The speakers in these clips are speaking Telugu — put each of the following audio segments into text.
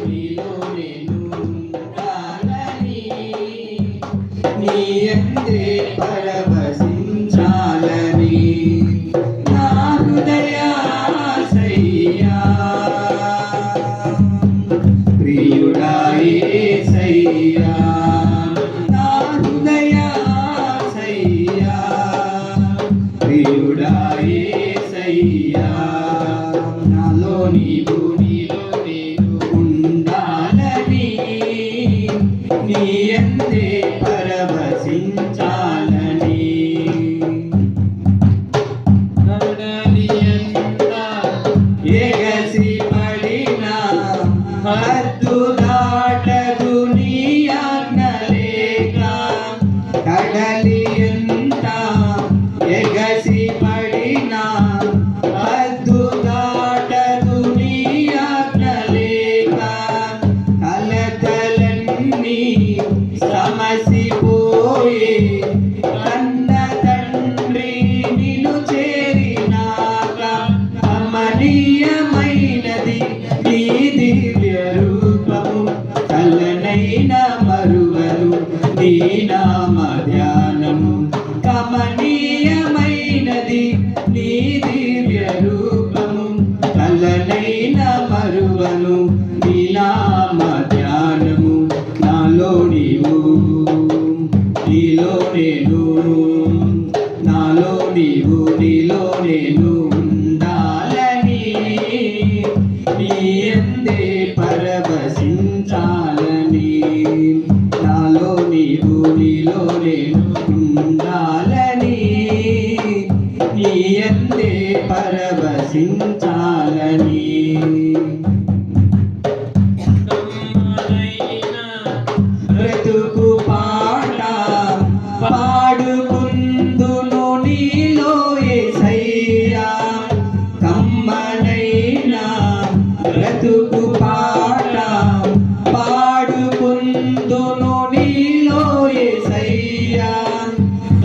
నీలో నేను ఉండాలని నీ యందే పరవశించాలని నా హృదయాశయ్యా ప్రియుడా యేసయ్యా నా హృదయాశయ్యా ప్రియుడా యేసయ్యా నాలో నీవు నీలో నేను ఉండాలని నీ యందే పరవశించాలని కడలియంతా ఎగసి పడినా హద్దు దాటదు నీ ఆజ్ఞ లేక కడలియంతా ఎగసి పడినా హద్దు దాటదు నీ ఆజ్ఞ లేక కలతలన్నీ సమసిపోయే కన్న తండ్రి నిన్ను చేరినాక అమనీయమైనది నీ దివ్య రూపము కలనైన మరువలు నీ నామ ధ్యానము కమనీయమైనది నీ దివ్య రూపము కలనైన మరువలు నీ నామ ధ్యానము నాలో నీవు నీలో నేను నాలో నీవు నీలో నేను ఉండాలని నీ యందే పరవశించాలని నాలో నీవు నీలో నేను ఉండాలని నీ యందే పరవశించాలని బ్రతుకు పాట పాడుకుందును నీలో యేసయ్యా కమ్మనైనా బ్రతుకు పాట పాడుకుందును నీలో యేసయ్యా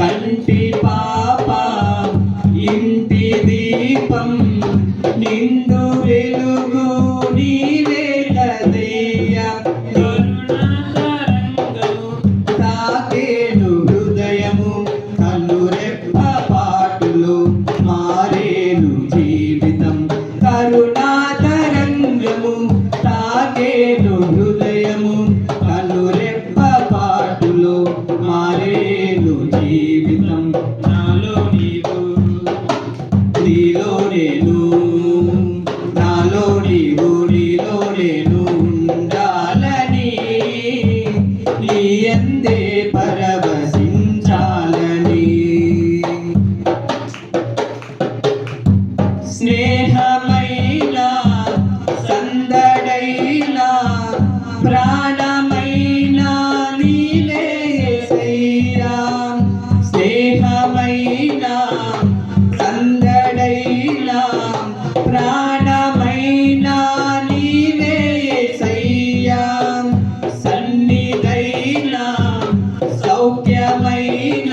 కంటి పాప ఇంటి దీపం నిండు వెలుగు నీవే కదయ్యా తాకేను హృదయము కనురెప్ప పాటులో మారేను జీవితం కరుణా తరంగము తాకేను హృదయము కనురెప్ప పాటులో మారేను జీవితం నాలో నీవు నీలో నేను నాలో నీవు నీలో నేను ఉండాలని నీ యందే పరవశించాలని స్నేహమైన సందడైన ప్రాణమైన నీవే యేసయ్యా స్నేహమైన సందడైన ప్రాణమైన నీవే యేసయ్యా సన్నిధైన సౌఖ్యమైన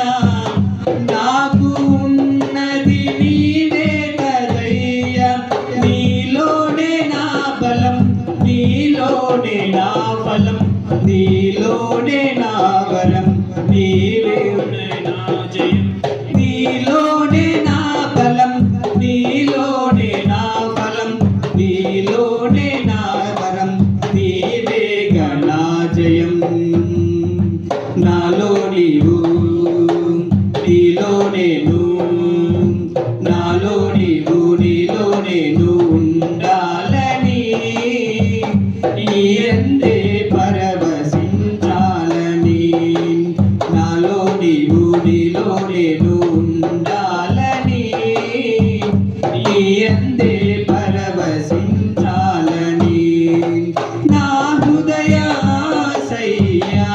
నాకు ఉన్నది నీవే కదయ్యా నీలోనే నా బలం నీలోనే నా ఫలం నీలోనే నా వరం నీవే నా జయం నీలోనే నా బలం నీలోనే నా ఫలం నీలోనే నా వరం నీవే నా జయం నాలో నీవు నీలో నేను నాలో నీవు నీలో నేను ఉండాలని నీ యందే పరవశించాలని నాలో నీవు నీలో నేను ఉండాలని నీ యందే పరవశించాలని నా హృదయాశయ్యా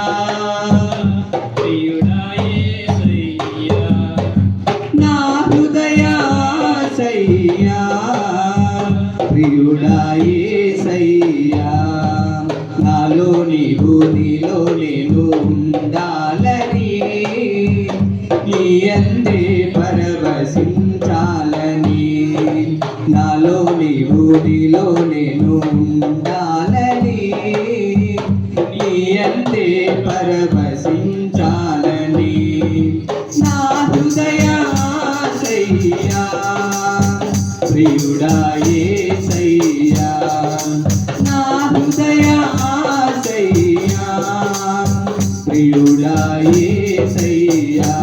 ప్రియుడా యేసయ్యా నా హృదయాశయ్యా ప్రియుడా యేసయ్యా నాలో నీవు నీలో నేను ఉండాలని నీ యందే పరవశించాలని నాలో నీవు నీలో నేను ఉండాలని అందే పరవశించాలని నా హృదయాశయ్యా ప్రియుడా యేసయ్యా నా హృదయాశయ్యా ప్రియుడా యేసయ్యా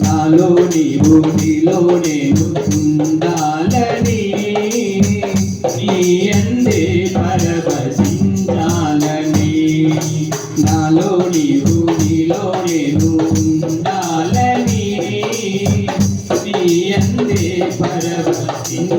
నాలో నీవు నీలో నేను ఉండాలని నీ అందే పరవశించాలని నాలో నీవు నీలో నేను ఉండాలని నీ అందే పరవశించాలని